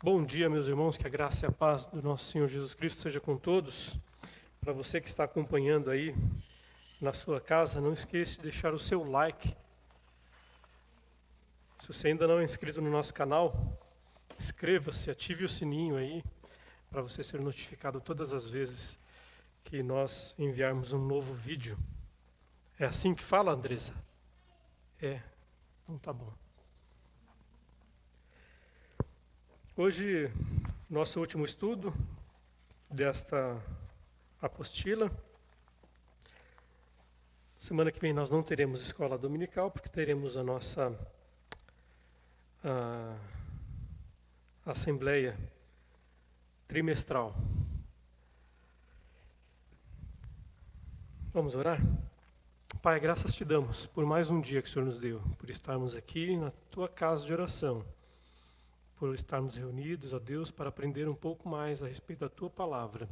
Bom dia, meus irmãos, que a graça e a paz do nosso Senhor Jesus Cristo seja com todos. Para você que está acompanhando aí na sua casa, não esqueça de deixar o seu like. Se você ainda não é inscrito no nosso canal, inscreva-se, ative o sininho aí, para você ser notificado todas as vezes que nós enviarmos um novo vídeo. É assim que fala, Andresa? É, então tá bom. Hoje, nosso último estudo desta apostila. Semana que vem nós não teremos escola dominical, porque teremos a nossa assembleia trimestral. Vamos orar? Pai, graças te damos por mais um dia que o Senhor nos deu, por estarmos aqui na tua casa de oração, por estarmos reunidos, ó Deus, para aprender um pouco mais a respeito da tua palavra.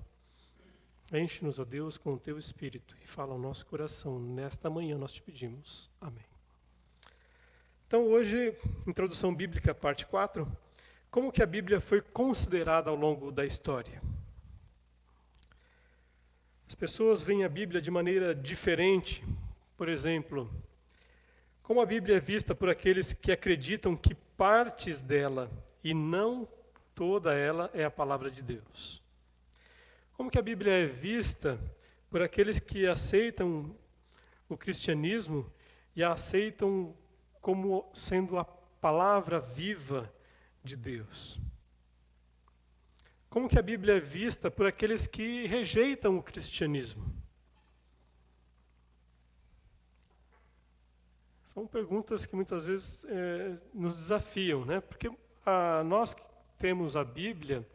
Enche-nos, ó Deus, com o teu Espírito e fala ao nosso coração. Nesta manhã nós te pedimos. Amém. Então hoje, introdução bíblica, parte 4. Como que a Bíblia foi considerada ao longo da história? As pessoas veem a Bíblia de maneira diferente. Por exemplo, como a Bíblia é vista por aqueles que acreditam que partes dela e não toda ela é a palavra de Deus. Como que a Bíblia é vista por aqueles que aceitam o cristianismo e a aceitam como sendo a palavra viva de Deus? Como que a Bíblia é vista por aqueles que rejeitam o cristianismo? São perguntas que muitas vezes nos desafiam, né? Porque nós que temos a Bíblia,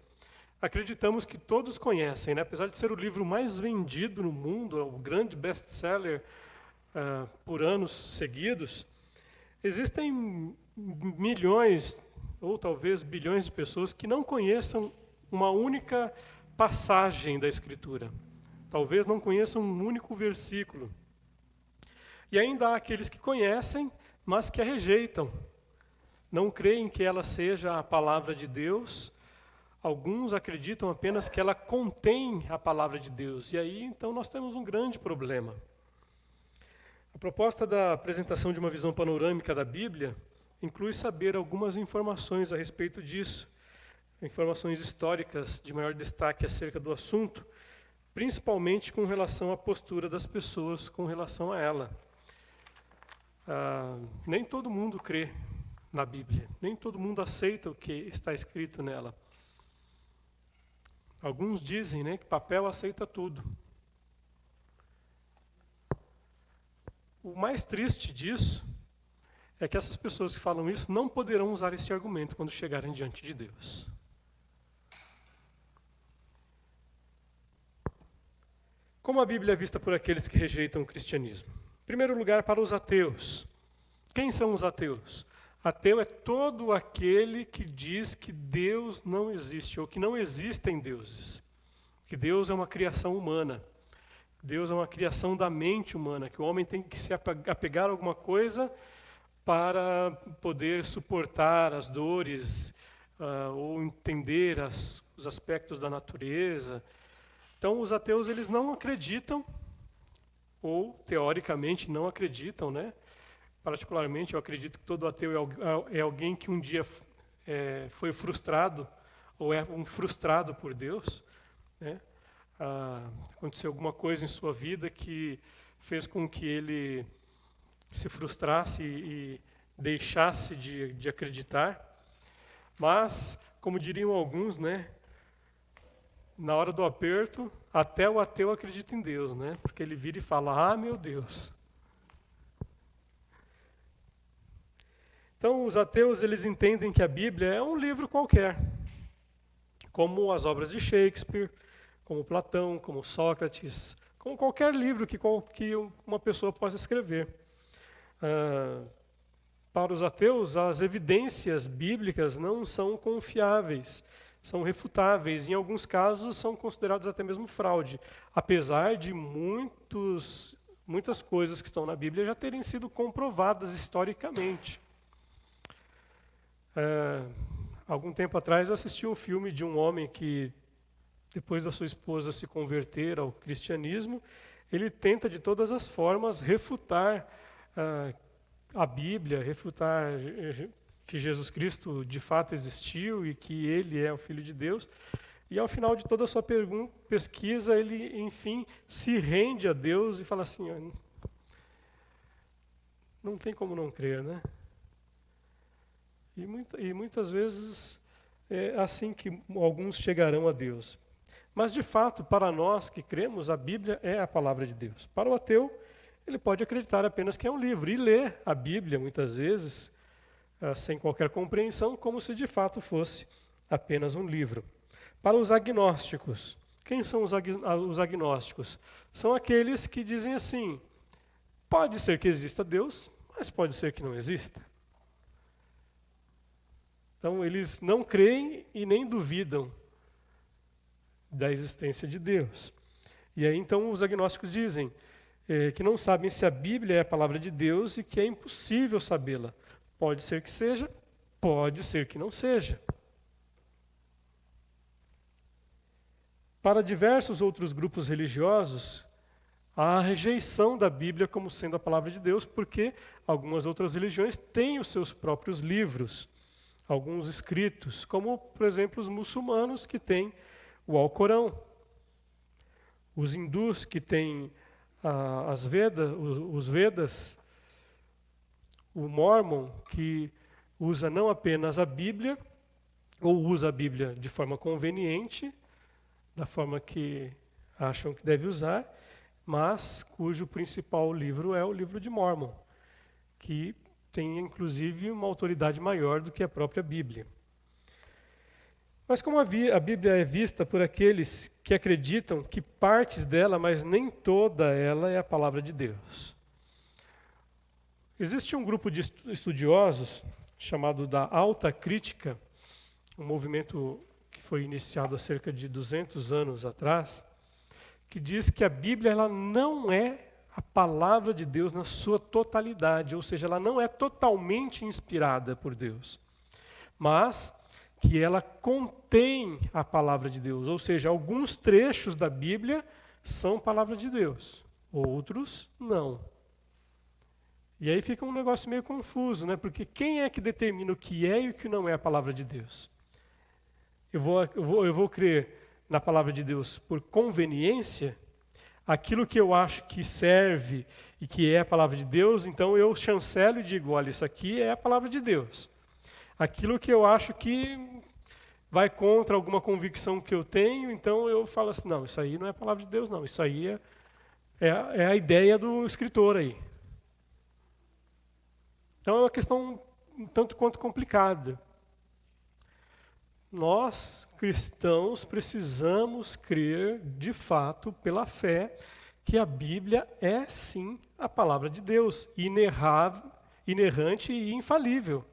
acreditamos que todos conhecem, né? Apesar de ser o livro mais vendido no mundo, é o grande best-seller por anos seguidos, existem milhões ou talvez bilhões de pessoas que não conheçam uma única passagem da Escritura. Talvez não conheçam um único versículo. E ainda há aqueles que conhecem, mas que a rejeitam. Não creem que ela seja a palavra de Deus. Alguns acreditam apenas que ela contém a palavra de Deus. E aí, então, nós temos um grande problema. A proposta da apresentação de uma visão panorâmica da Bíblia inclui saber algumas informações a respeito disso, informações históricas de maior destaque acerca do assunto, principalmente com relação à postura das pessoas com relação a ela. Nem todo mundo crê na Bíblia, nem todo mundo aceita o que está escrito nela. Alguns dizem, né, que papel aceita tudo. O mais triste disso é que essas pessoas que falam isso não poderão usar esse argumento quando chegarem diante de Deus. Como a Bíblia é vista por aqueles que rejeitam o cristianismo? Em primeiro lugar, para os ateus. Quem são os ateus? Ateu é todo aquele que diz que Deus não existe, ou que não existem deuses. Que Deus é uma criação humana. Deus é uma criação da mente humana, que o homem tem que se apegar a alguma coisa para poder suportar as dores, ou entender os aspectos da natureza. Então, os ateus, eles não acreditam, ou teoricamente não acreditam, né? Particularmente, eu acredito que todo ateu é alguém que um dia foi frustrado, ou é um frustrado por Deus, né? Aconteceu alguma coisa em sua vida que fez com que ele se frustrasse e deixasse de acreditar. Mas, como diriam alguns, né? Na hora do aperto, até o ateu acredita em Deus, né? Porque ele vira e fala, meu Deus. Então, os ateus, eles entendem que a Bíblia é um livro qualquer, como as obras de Shakespeare, como Platão, como Sócrates, como qualquer livro que uma pessoa possa escrever. Para os ateus, as evidências bíblicas não são confiáveis, são refutáveis, em alguns casos são considerados até mesmo fraude, apesar de muitas coisas que estão na Bíblia já terem sido comprovadas historicamente. Algum tempo atrás eu assisti um filme de um homem que, depois da sua esposa se converter ao cristianismo, ele tenta de todas as formas refutar a Bíblia, refutar que Jesus Cristo de fato existiu e que ele é o Filho de Deus. E ao final de toda a sua pesquisa, ele, enfim, se rende a Deus e fala assim, ó, não tem como não crer, né? E muitas vezes é assim que alguns chegarão a Deus. Mas, de fato, para nós que cremos, a Bíblia é a palavra de Deus. Para o ateu, ele pode acreditar apenas que é um livro e ler a Bíblia, muitas vezes, sem qualquer compreensão, como se de fato fosse apenas um livro. Para os agnósticos, quem são os agnósticos? São aqueles que dizem assim, pode ser que exista Deus, mas pode ser que não exista. Então, eles não creem e nem duvidam da existência de Deus. E aí, então, os agnósticos dizem que não sabem se a Bíblia é a palavra de Deus e que é impossível sabê-la. Pode ser que seja, pode ser que não seja. Para diversos outros grupos religiosos, há a rejeição da Bíblia como sendo a palavra de Deus, porque algumas outras religiões têm os seus próprios livros, alguns escritos, como, por exemplo, os muçulmanos que têm o Alcorão, os hindus que têm os Vedas, o Mórmon que usa não apenas a Bíblia, ou usa a Bíblia de forma conveniente, da forma que acham que deve usar, mas cujo principal livro é o livro de Mórmon, que tem inclusive uma autoridade maior do que a própria Bíblia. Mas como a Bíblia é vista por aqueles que acreditam que partes dela, mas nem toda ela é a palavra de Deus. Existe um grupo de estudiosos chamado da Alta Crítica, um movimento que foi iniciado há cerca de 200 anos atrás, que diz que a Bíblia ela não é a palavra de Deus na sua totalidade, ou seja, ela não é totalmente inspirada por Deus, mas que ela contém a palavra de Deus, ou seja, alguns trechos da Bíblia são palavra de Deus, outros não. E aí fica um negócio meio confuso, né? Porque quem é que determina o que é e o que não é a palavra de Deus? Eu vou crer na palavra de Deus por conveniência, aquilo que eu acho que serve e que é a palavra de Deus, então eu chancelo e digo, olha, isso aqui é a palavra de Deus. Aquilo que eu acho que vai contra alguma convicção que eu tenho, então eu falo assim, não, isso aí não é a palavra de Deus, não, isso aí é a ideia do escritor aí. Então é uma questão um tanto quanto complicada. Nós, cristãos, precisamos crer, de fato, pela fé, que a Bíblia é, sim, a palavra de Deus, inerrante e infalível.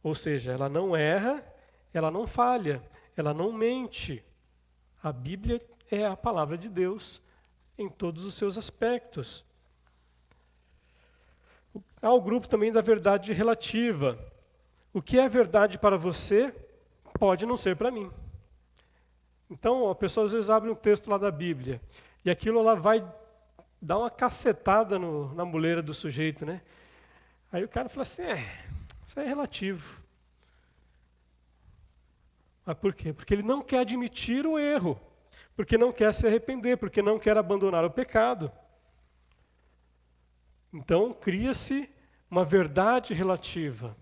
Ou seja, ela não erra, ela não falha, ela não mente. A Bíblia é a palavra de Deus em todos os seus aspectos. Há o grupo também da verdade relativa. O que é verdade para você pode não ser para mim. Então, a pessoa às vezes abre um texto lá da Bíblia e aquilo lá vai dar uma cacetada na muleira do sujeito, né? Aí o cara fala assim, isso é relativo. Mas por quê? Porque ele não quer admitir o erro, porque não quer se arrepender, porque não quer abandonar o pecado. Então, cria-se uma verdade relativa.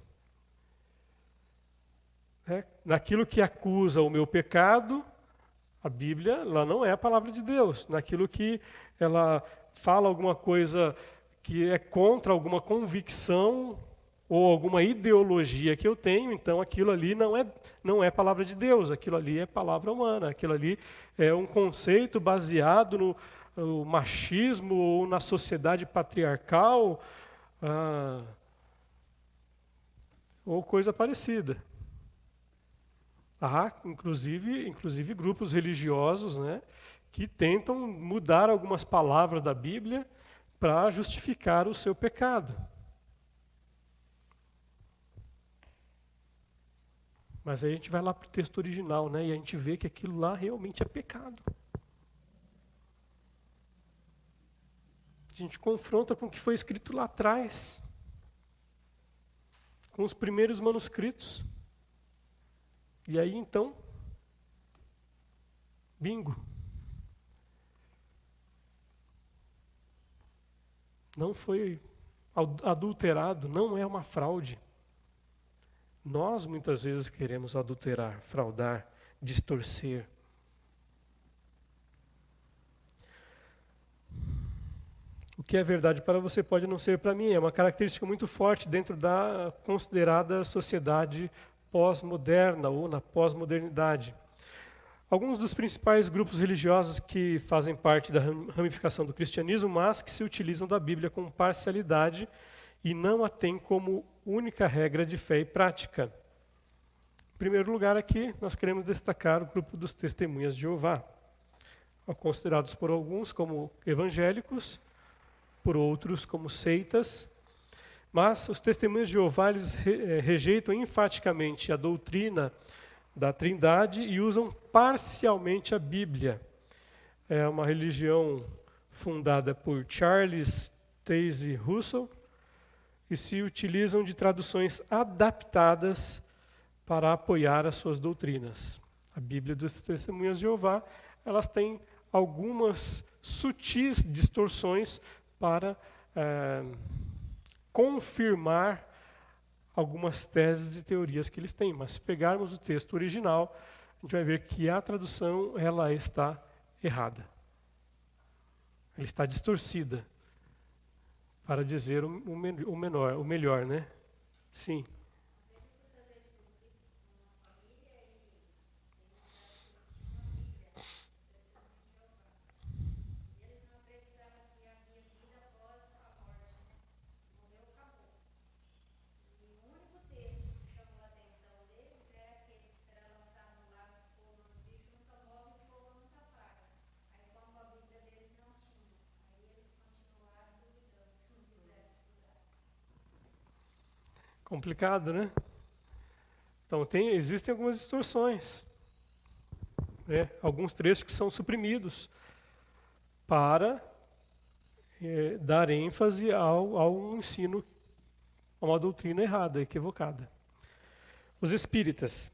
Naquilo que acusa o meu pecado, a Bíblia ela não é a palavra de Deus. Naquilo que ela fala alguma coisa que é contra alguma convicção ou alguma ideologia que eu tenho, então aquilo ali não é palavra de Deus, aquilo ali é palavra humana, aquilo ali é um conceito baseado no machismo ou na sociedade patriarcal, ou coisa parecida. Há, inclusive grupos religiosos, né, que tentam mudar algumas palavras da Bíblia para justificar o seu pecado. Mas aí a gente vai lá para o texto original, né? E a gente vê que aquilo lá realmente é pecado. A gente confronta com o que foi escrito lá atrás, com os primeiros manuscritos. E aí então, bingo. Não foi adulterado, não é uma fraude. Nós muitas vezes queremos adulterar, fraudar, distorcer. O que é verdade para você pode não ser para mim. É uma característica muito forte dentro da considerada sociedade pós-moderna ou na pós-modernidade. Alguns dos principais grupos religiosos que fazem parte da ramificação do cristianismo, mas que se utilizam da Bíblia com parcialidade e não a têm como única regra de fé e prática. Em primeiro lugar, aqui nós queremos destacar o grupo dos testemunhas de Jeová, considerados por alguns como evangélicos, por outros como seitas, mas os testemunhas de Jeová eles rejeitam enfaticamente a doutrina da Trindade e usam parcialmente a Bíblia. É uma religião fundada por Charles Taze Russell e se utilizam de traduções adaptadas para apoiar as suas doutrinas. A Bíblia dos Testemunhas de Jeová, elas têm algumas sutis distorções para confirmar algumas teses e teorias que eles têm, mas se pegarmos o texto original, a gente vai ver que a tradução ela está errada. Ela está distorcida para dizer o melhor, né? Sim. Complicado, né? Então, existem algumas distorções. Né? Alguns trechos que são suprimidos para dar ênfase ao ensino, a uma doutrina errada, equivocada. Os espíritas.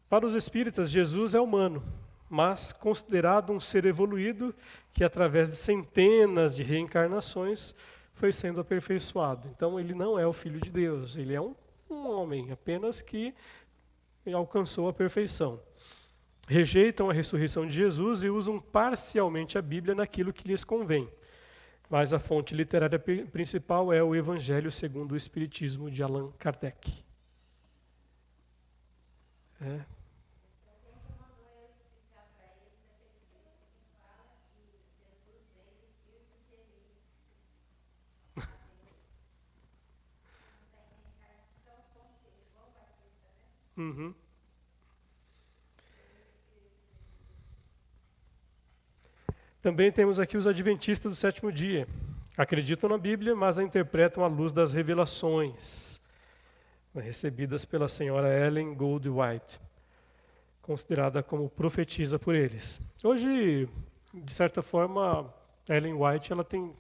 Para os espíritas, Jesus é humano, mas considerado um ser evoluído que, através de centenas de reencarnações, foi sendo aperfeiçoado. Então, ele não é o Filho de Deus, ele é um homem, apenas que alcançou a perfeição. Rejeitam a ressurreição de Jesus e usam parcialmente a Bíblia naquilo que lhes convém. Mas a fonte literária principal é o Evangelho segundo o Espiritismo de Allan Kardec. Uhum. Também temos aqui os adventistas do sétimo dia. Acreditam na Bíblia, mas a interpretam à luz das revelações recebidas pela senhora Ellen Goldwhite, considerada como profetisa por eles. Hoje, de certa forma, Ellen White ela tem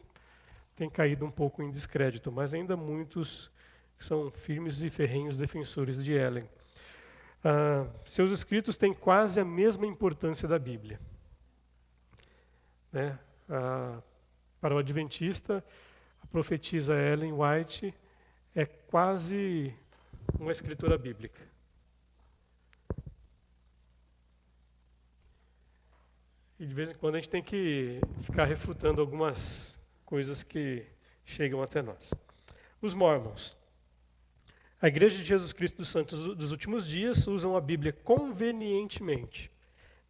caído um pouco em descrédito, mas ainda muitos são firmes e ferrenhos defensores de Ellen. Seus escritos têm quase a mesma importância da Bíblia. Né? Para o adventista, a profetisa Ellen White é quase uma escritora bíblica. E de vez em quando a gente tem que ficar refutando algumas coisas que chegam até nós. Os Mormons. A Igreja de Jesus Cristo dos Santos dos Últimos Dias usam a Bíblia convenientemente,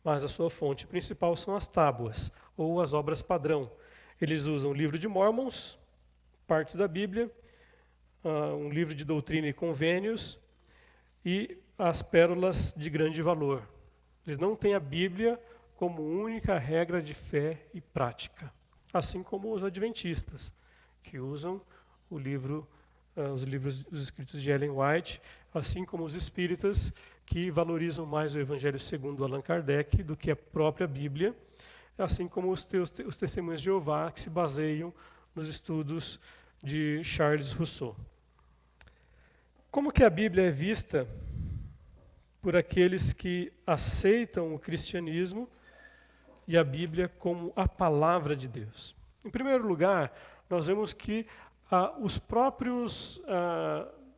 mas a sua fonte principal são as tábuas, ou as obras padrão. Eles usam o livro de Mormons, partes da Bíblia, um livro de doutrina e convênios e as pérolas de grande valor. Eles não têm a Bíblia como única regra de fé e prática, assim como os adventistas, que usam os livros, os escritos de Ellen White, assim como os espíritas, que valorizam mais o Evangelho segundo Allan Kardec do que a própria Bíblia, assim como os testemunhos de Jeová, que se baseiam nos estudos de Charles Rousseau. Como que a Bíblia é vista por aqueles que aceitam o cristianismo e a Bíblia como a palavra de Deus? Em primeiro lugar, nós vemos que os próprios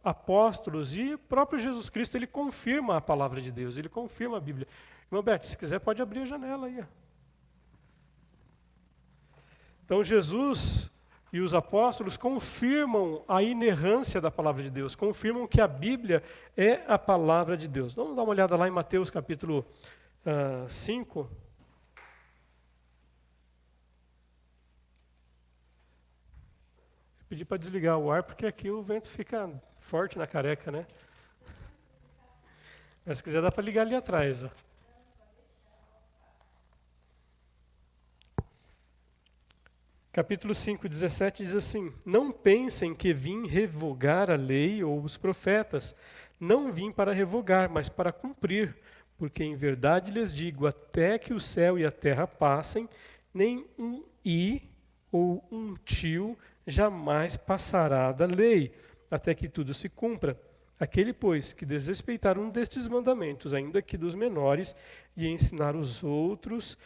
apóstolos e o próprio Jesus Cristo, ele confirma a palavra de Deus, ele confirma a Bíblia. Irmão Beto, se quiser pode abrir a janela aí. Então Jesus e os apóstolos confirmam a inerrância da palavra de Deus, confirmam que a Bíblia é a palavra de Deus. Vamos dar uma olhada lá em Mateus capítulo 5. Eu pedi para desligar o ar, porque aqui o vento fica forte na careca, né? Mas se quiser dá para ligar ali atrás. Ó. Capítulo 5, 17 diz assim: Não pensem que vim revogar a lei ou os profetas. Não vim para revogar, mas para cumprir. Porque em verdade lhes digo, até que o céu e a terra passem, nem um i ou um tio jamais passará da lei, até que tudo se cumpra. Aquele, pois, que desrespeitar um destes mandamentos, ainda que dos menores, e ensinar os outros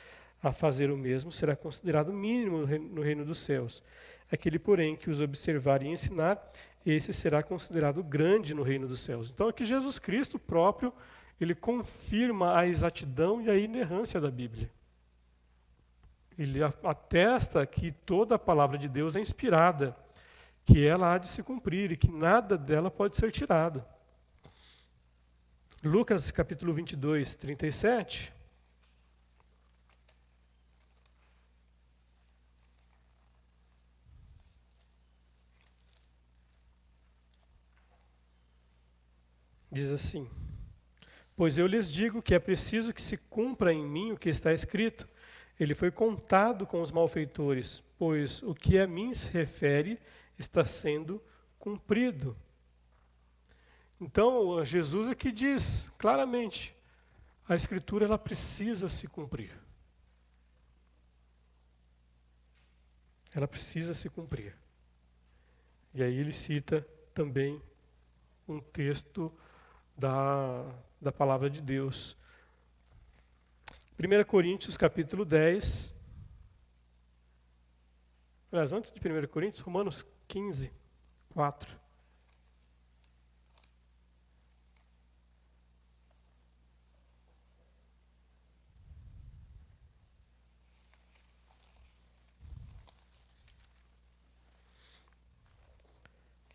a fazer o mesmo, será considerado mínimo no reino dos céus. Aquele, porém, que os observar e ensinar, esse será considerado grande no reino dos céus. Então, aqui Jesus Cristo próprio, ele confirma a exatidão e a inerrância da Bíblia. Ele atesta que toda a palavra de Deus é inspirada, que ela há de se cumprir e que nada dela pode ser tirado. Lucas capítulo 22, 37... diz assim: Pois eu lhes digo que é preciso que se cumpra em mim o que está escrito. Ele foi contado com os malfeitores, pois o que a mim se refere está sendo cumprido. Então, Jesus aqui diz claramente, a Escritura ela precisa se cumprir. Ela precisa se cumprir. E aí ele cita também um texto da palavra de Deus. 1 Coríntios capítulo 10. Aliás, antes de 1 Coríntios, Romanos 15, 4.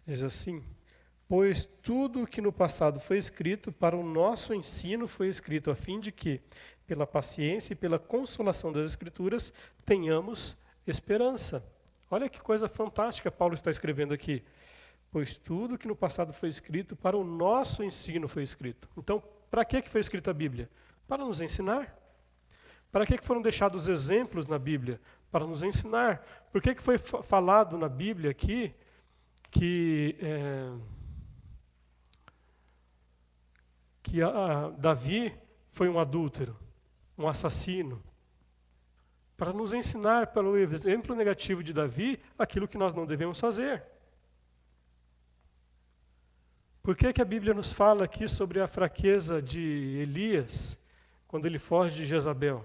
Diz assim: Pois tudo o que no passado foi escrito para o nosso ensino foi escrito a fim de que, pela paciência e pela consolação das Escrituras, tenhamos esperança. Olha que coisa fantástica Paulo está escrevendo aqui. Pois tudo o que no passado foi escrito para o nosso ensino foi escrito. Então, para que foi escrita a Bíblia? Para nos ensinar. Para que foram deixados exemplos na Bíblia? Para nos ensinar. Por que foi falado na Bíblia aqui que Davi foi um adúltero, um assassino? Para nos ensinar, pelo exemplo negativo de Davi, aquilo que nós não devemos fazer. Por que a Bíblia nos fala aqui sobre a fraqueza de Elias, quando ele foge de Jezabel?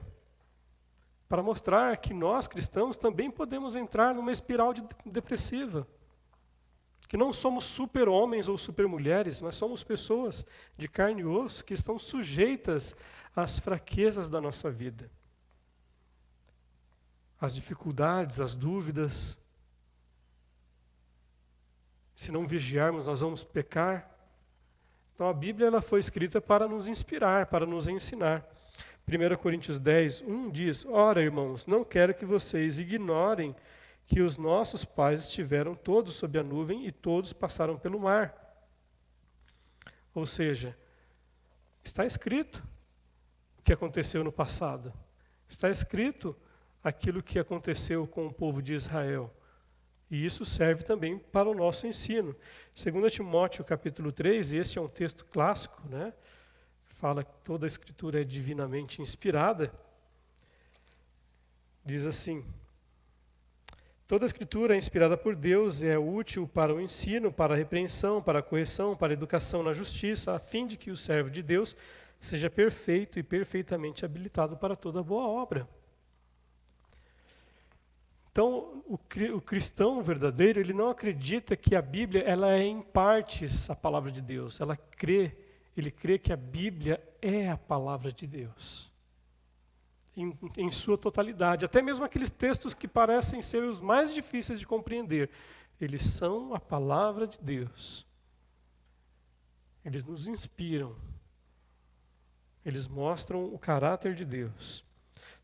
Para mostrar que nós, cristãos, também podemos entrar numa espiral depressiva. Que não somos super-homens ou super-mulheres, mas somos pessoas de carne e osso que estão sujeitas às fraquezas da nossa vida. Às dificuldades, às dúvidas. Se não vigiarmos, nós vamos pecar. Então a Bíblia ela foi escrita para nos inspirar, para nos ensinar. 1 Coríntios 10, 1 diz: Ora, irmãos, não quero que vocês ignorem que os nossos pais estiveram todos sob a nuvem e todos passaram pelo mar. Ou seja, está escrito o que aconteceu no passado. Está escrito aquilo que aconteceu com o povo de Israel. E isso serve também para o nosso ensino. 2 Timóteo capítulo 3, esse é um texto clássico, né? fala que toda a Escritura é divinamente inspirada, diz assim: toda a Escritura é inspirada por Deus e é útil para o ensino, para a repreensão, para a correção, para a educação na justiça, a fim de que o servo de Deus seja perfeito e perfeitamente habilitado para toda boa obra. Então, o cristão verdadeiro, ele não acredita que a Bíblia ela é em partes a palavra de Deus. Ele crê que a Bíblia é a palavra de Deus. Em sua totalidade. Até mesmo aqueles textos que parecem ser os mais difíceis de compreender, eles são a palavra de Deus. Eles nos inspiram. Eles mostram o caráter de Deus.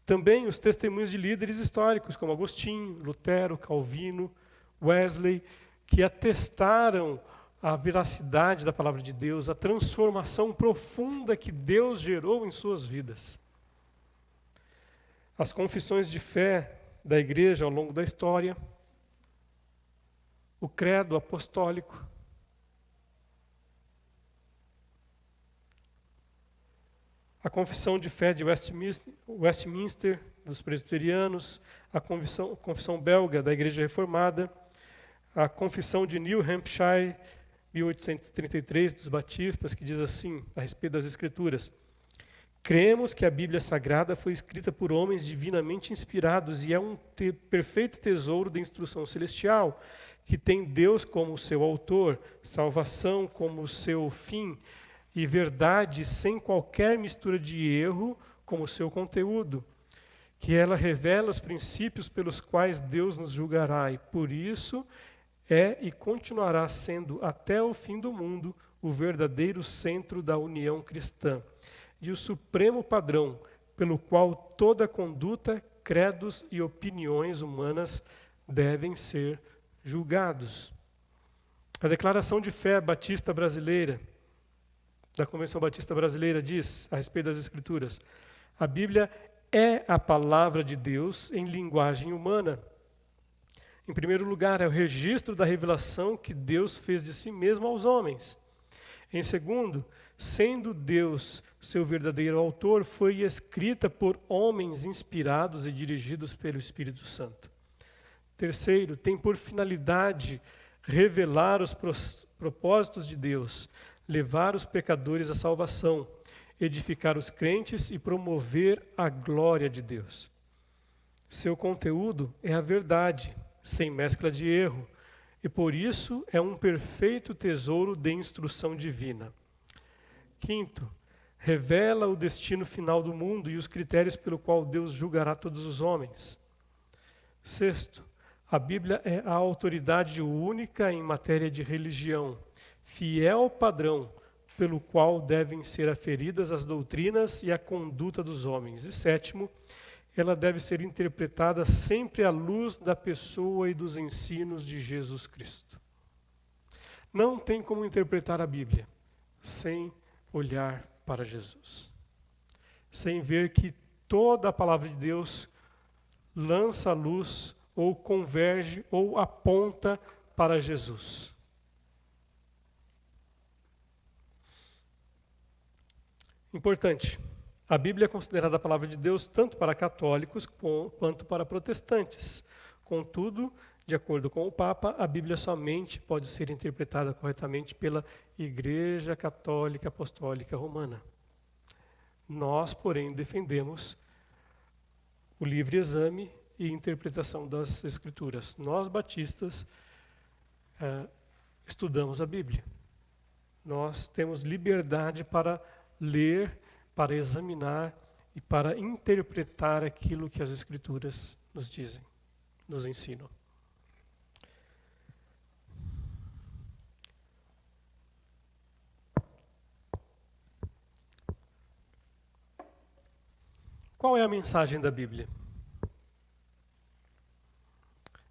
Também os testemunhos de líderes históricos, como Agostinho, Lutero, Calvino, Wesley, que atestaram a veracidade da palavra de Deus, a transformação profunda que Deus gerou em suas vidas. As confissões de fé da igreja ao longo da história, o credo apostólico, a confissão de fé de Westminster, dos presbiterianos, a confissão belga da Igreja Reformada, a confissão de New Hampshire, 1833, dos batistas, que diz assim, a respeito das Escrituras: cremos que a Bíblia Sagrada foi escrita por homens divinamente inspirados e é um perfeito tesouro da instrução celestial, que tem Deus como seu autor, salvação como seu fim, e verdade sem qualquer mistura de erro como seu conteúdo, que ela revela os princípios pelos quais Deus nos julgará, e por isso é e continuará sendo até o fim do mundo o verdadeiro centro da união cristã, e o supremo padrão pelo qual toda conduta, credos e opiniões humanas devem ser julgados. A Declaração de Fé Batista Brasileira, da Convenção Batista Brasileira, diz, a respeito das Escrituras: a Bíblia é a palavra de Deus em linguagem humana. Em primeiro lugar, é o registro da revelação que Deus fez de si mesmo aos homens. Em segundo, sendo Deus seu verdadeiro autor, foi escrita por homens inspirados e dirigidos pelo Espírito Santo. Terceiro, tem por finalidade revelar os propósitos de Deus, levar os pecadores à salvação, edificar os crentes e promover a glória de Deus. Seu conteúdo é a verdade, sem mescla de erro, e por isso é um perfeito tesouro de instrução divina. Quinto, revela o destino final do mundo e os critérios pelo qual Deus julgará todos os homens. Sexto, a Bíblia é a autoridade única em matéria de religião, fiel padrão pelo qual devem ser aferidas as doutrinas e a conduta dos homens. E sétimo, ela deve ser interpretada sempre à luz da pessoa e dos ensinos de Jesus Cristo. Não tem como interpretar a Bíblia sem olhar para Jesus, sem ver que toda a palavra de Deus lança a luz ou converge ou aponta para Jesus. Importante, a Bíblia é considerada a palavra de Deus tanto para católicos quanto para protestantes. Contudo, de acordo com o Papa, a Bíblia somente pode ser interpretada corretamente pela Igreja Católica Apostólica Romana. Nós, porém, defendemos o livre exame e interpretação das Escrituras. Nós, batistas, estudamos a Bíblia. Nós temos liberdade para ler, para examinar e para interpretar aquilo que as Escrituras nos dizem, nos ensinam. Qual é a mensagem da Bíblia?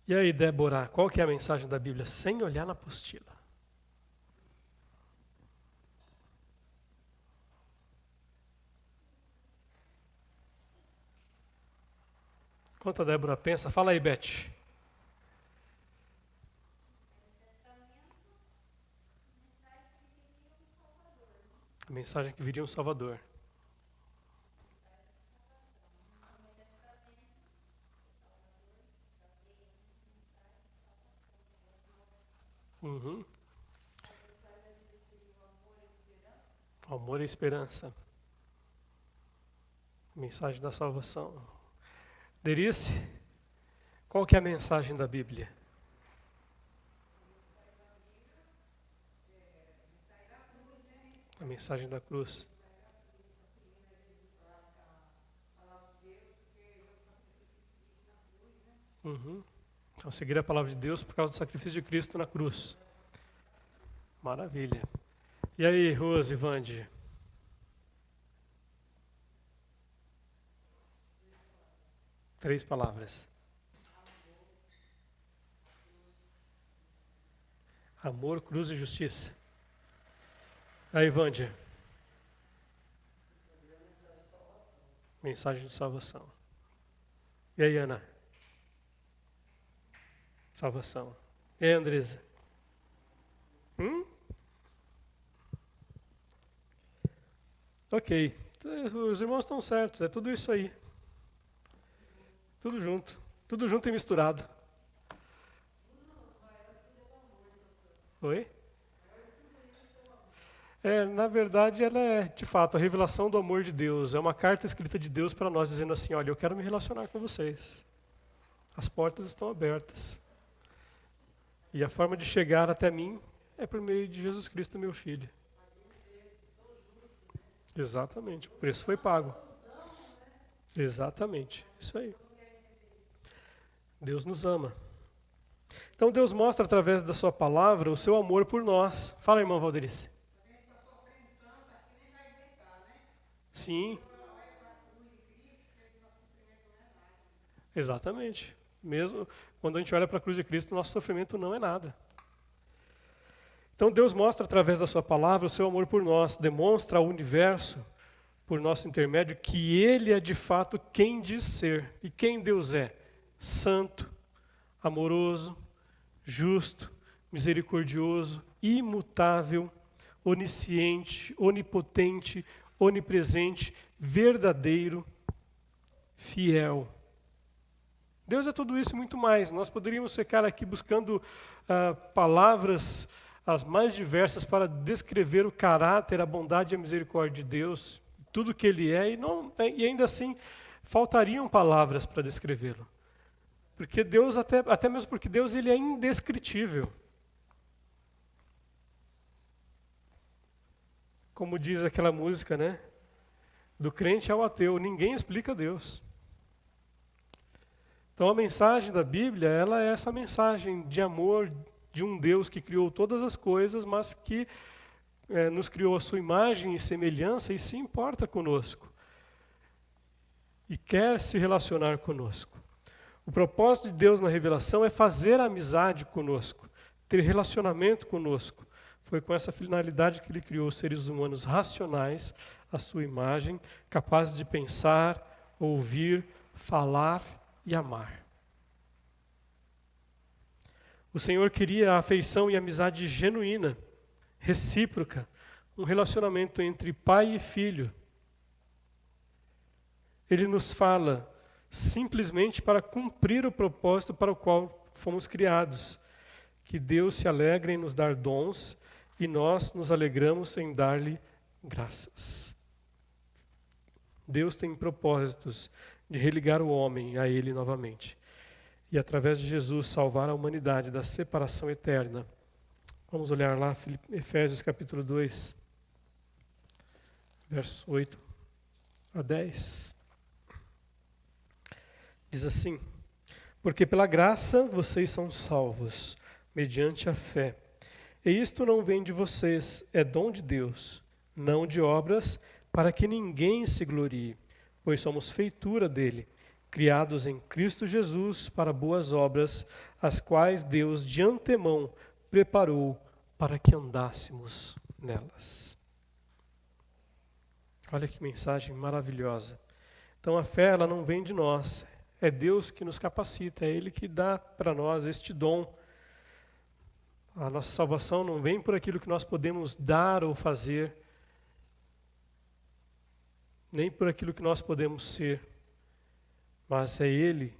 E aí, Débora, qual que é a mensagem da Bíblia? Sem olhar na apostila. Enquanto a Débora pensa, fala aí, Beth. A mensagem que viria um Salvador. Uhum. Amor e esperança. Mensagem da salvação. Derice, qual que é a mensagem da Bíblia? A mensagem da cruz. Uhum. Então, seguir a palavra de Deus por causa do sacrifício de Cristo na cruz. Maravilha. E aí, Rose, Vande? Três palavras. Amor, cruz e justiça. Aí, Vande? Mensagem de salvação. E aí, Ana? Salvação. E aí, Andresa? Ok. Os irmãos estão certos, é tudo isso aí. Tudo junto. Tudo junto e misturado. Oi? Na verdade, ela é, de fato, a revelação do amor de Deus. É uma carta escrita de Deus para nós, dizendo assim, olha, eu quero me relacionar com vocês. As portas estão abertas. E a forma de chegar até mim é por meio de Jesus Cristo, meu Filho. Exatamente, o preço foi pago. Exatamente, isso aí. Deus nos ama. Então Deus mostra através da sua palavra o seu amor por nós. Fala, irmão Valderice. Sim. Exatamente. Mesmo quando a gente olha para a cruz de Cristo, nosso sofrimento não é nada. Então Deus mostra através da sua palavra o seu amor por nós, demonstra ao universo, por nosso intermédio, que Ele é de fato quem diz ser. E quem Deus é? Santo, amoroso, justo, misericordioso, imutável, onisciente, onipotente, onipresente, verdadeiro, fiel. Deus é tudo isso e muito mais. Nós poderíamos ficar aqui buscando palavras as mais diversas para descrever o caráter, a bondade e a misericórdia de Deus, tudo que Ele é, e ainda assim faltariam palavras para descrevê-lo. Porque Deus, até mesmo porque Deus ele é indescritível. Como diz aquela música, né? Do crente ao ateu, ninguém explica Deus. Então a mensagem da Bíblia, ela é essa mensagem de amor de um Deus que criou todas as coisas, mas que nos criou a sua imagem e semelhança e se importa conosco. E quer se relacionar conosco. O propósito de Deus na revelação é fazer amizade conosco, ter relacionamento conosco. Foi com essa finalidade que Ele criou os seres humanos racionais, à sua imagem, capazes de pensar, ouvir, falar e amar. O Senhor queria a afeição e amizade genuína, recíproca, um relacionamento entre pai e filho. Ele nos fala simplesmente para cumprir o propósito para o qual fomos criados, que Deus se alegra em nos dar dons e nós nos alegramos em dar-lhe graças. Deus tem propósitos de religar o homem a Ele novamente e através de Jesus salvar a humanidade da separação eterna. Vamos olhar lá, Efésios capítulo 2, versos 8 a 10. Diz assim: porque pela graça vocês são salvos, mediante a fé. E isto não vem de vocês, é dom de Deus, não de obras, para que ninguém se glorie, pois somos feitura dele, criados em Cristo Jesus para boas obras, as quais Deus de antemão preparou para que andássemos nelas. Olha que mensagem maravilhosa. Então a fé, ela não vem de nós, é Deus que nos capacita, é Ele que dá para nós este dom. A nossa salvação não vem por aquilo que nós podemos dar ou fazer, nem por aquilo que nós podemos ser, mas é Ele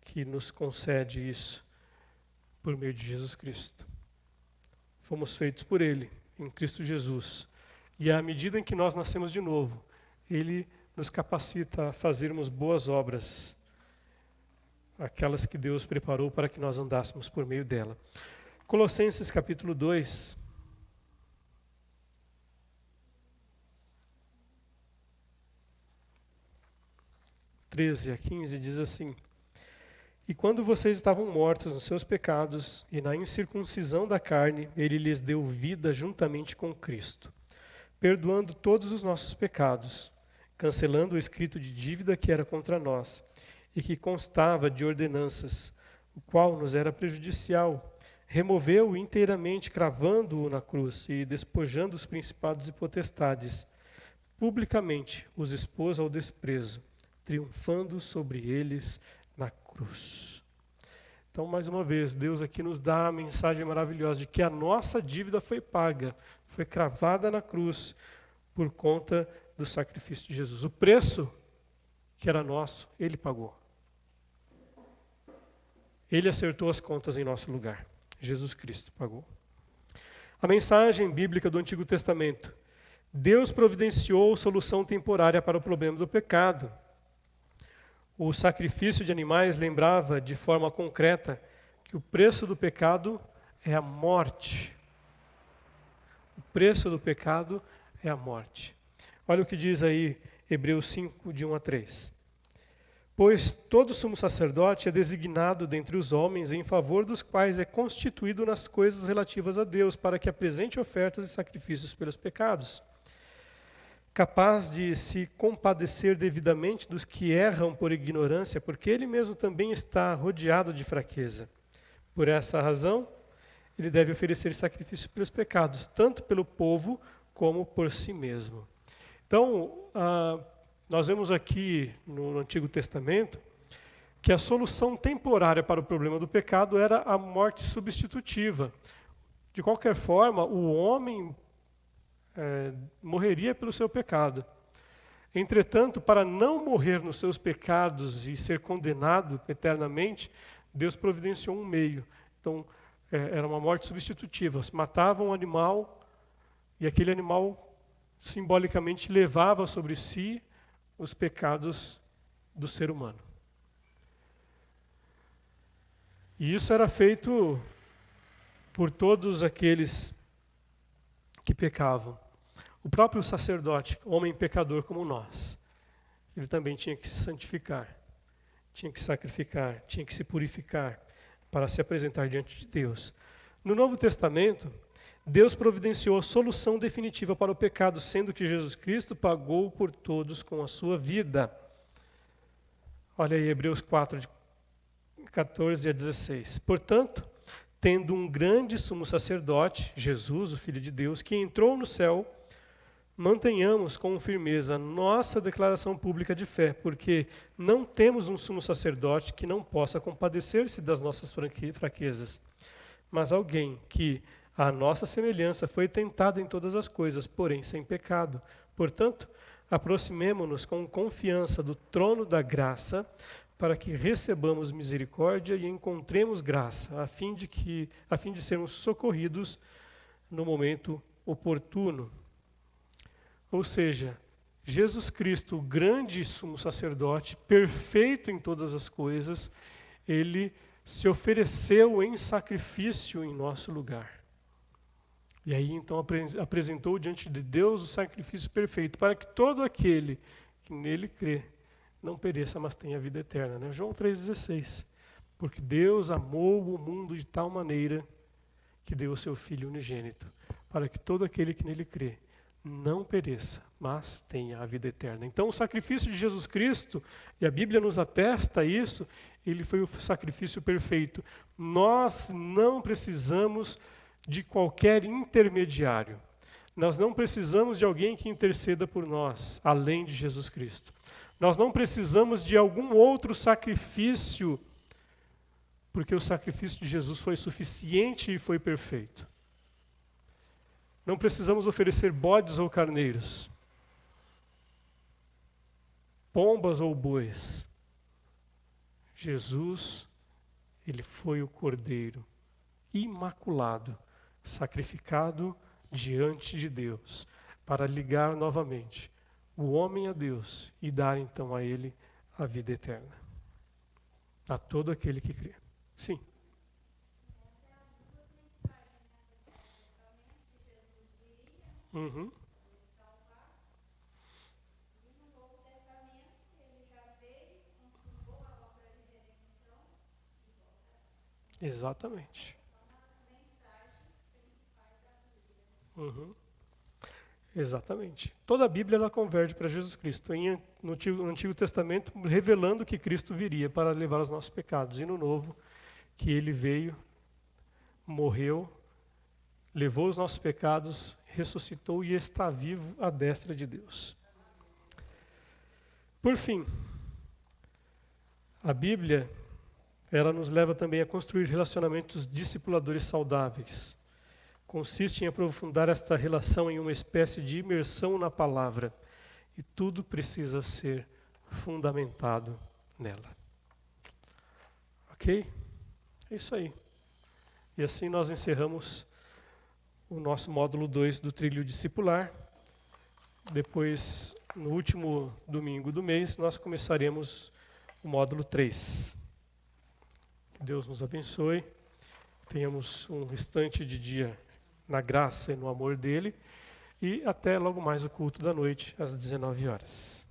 que nos concede isso por meio de Jesus Cristo. Fomos feitos por Ele, em Cristo Jesus. E à medida em que nós nascemos de novo, Ele nos capacita a fazermos boas obras, aquelas que Deus preparou para que nós andássemos por meio dela. Colossenses capítulo 2. (13 a 15) diz assim: E quando vocês estavam mortos nos seus pecados e na incircuncisão da carne, Ele lhes deu vida juntamente com Cristo, perdoando todos os nossos pecados, cancelando o escrito de dívida que era contra nós e que constava de ordenanças, o qual nos era prejudicial. Removeu-o inteiramente, cravando-o na cruz e despojando os principados e potestades. Publicamente os expôs ao desprezo, triunfando sobre eles na cruz. Então, mais uma vez, Deus aqui nos dá a mensagem maravilhosa de que a nossa dívida foi paga, foi cravada na cruz por conta do sacrifício de Jesus. O preço que era nosso, Ele pagou. Ele acertou as contas em nosso lugar. Jesus Cristo pagou. A mensagem bíblica do Antigo Testamento. Deus providenciou solução temporária para o problema do pecado. O sacrifício de animais lembrava de forma concreta que o preço do pecado é a morte. O preço do pecado é a morte. Olha o que diz aí Hebreus 5, de 1 a 3. Pois todo sumo sacerdote é designado dentre os homens em favor dos quais é constituído nas coisas relativas a Deus, para que apresente ofertas e sacrifícios pelos pecados, capaz de se compadecer devidamente dos que erram por ignorância, porque ele mesmo também está rodeado de fraqueza. Por essa razão, ele deve oferecer sacrifício pelos pecados, tanto pelo povo como por si mesmo. Então, nós vemos aqui no Antigo Testamento que a solução temporária para o problema do pecado era a morte substitutiva. De qualquer forma, o homem morreria pelo seu pecado. Entretanto, para não morrer nos seus pecados e ser condenado eternamente, Deus providenciou um meio. Então, era uma morte substitutiva. Se matava um animal e aquele animal simbolicamente levava sobre si os pecados do ser humano. E isso era feito por todos aqueles que pecavam. O próprio sacerdote, homem pecador como nós, ele também tinha que se santificar, tinha que sacrificar, tinha que se purificar para se apresentar diante de Deus. No Novo Testamento, Deus providenciou a solução definitiva para o pecado, sendo que Jesus Cristo pagou por todos com a sua vida. Olha aí, Hebreus 4, de 14 a 16. Portanto, tendo um grande sumo sacerdote, Jesus, o Filho de Deus, que entrou no céu, mantenhamos com firmeza nossa declaração pública de fé, porque não temos um sumo sacerdote que não possa compadecer-se das nossas fraquezas, mas alguém que, à nossa semelhança, foi tentado em todas as coisas, porém sem pecado. Portanto, aproximemo-nos com confiança do trono da graça, para que recebamos misericórdia e encontremos graça, a fim de sermos socorridos no momento oportuno. Ou seja, Jesus Cristo, o grande sumo sacerdote, perfeito em todas as coisas, ele se ofereceu em sacrifício em nosso lugar. E aí então apresentou diante de Deus o sacrifício perfeito, para que todo aquele que nele crê não pereça, mas tenha vida eterna. Né? João 3,16. Porque Deus amou o mundo de tal maneira que deu o seu Filho unigênito, para que todo aquele que nele crê não pereça, mas tenha a vida eterna. Então o sacrifício de Jesus Cristo, e a Bíblia nos atesta isso, ele foi o sacrifício perfeito. Nós não precisamos de qualquer intermediário. Nós não precisamos de alguém que interceda por nós, além de Jesus Cristo. Nós não precisamos de algum outro sacrifício, porque o sacrifício de Jesus foi suficiente e foi perfeito. Não precisamos oferecer bodes ou carneiros. pombas ou bois. Jesus, ele foi o Cordeiro imaculado, sacrificado diante de Deus, para ligar novamente o homem a Deus e dar então a ele a vida eterna. A todo aquele que crê. Sim. Uhum. Exatamente. Uhum. Exatamente. Toda a Bíblia ela converge para Jesus Cristo. No Antigo Testamento, revelando que Cristo viria para levar os nossos pecados. E no Novo, que ele veio, morreu, levou os nossos pecados, ressuscitou e está vivo à destra de Deus. Por fim, a Bíblia, ela nos leva também a construir relacionamentos discipuladores saudáveis. Consiste em aprofundar esta relação em uma espécie de imersão na palavra. E tudo precisa ser fundamentado nela. Ok? É isso aí. E assim nós encerramos o nosso módulo 2 do trilho discipular. Depois, no último domingo do mês, nós começaremos o módulo 3. Que Deus nos abençoe. Tenhamos um restante de dia na graça e no amor dele. E até logo mais o culto da noite, às 19 horas.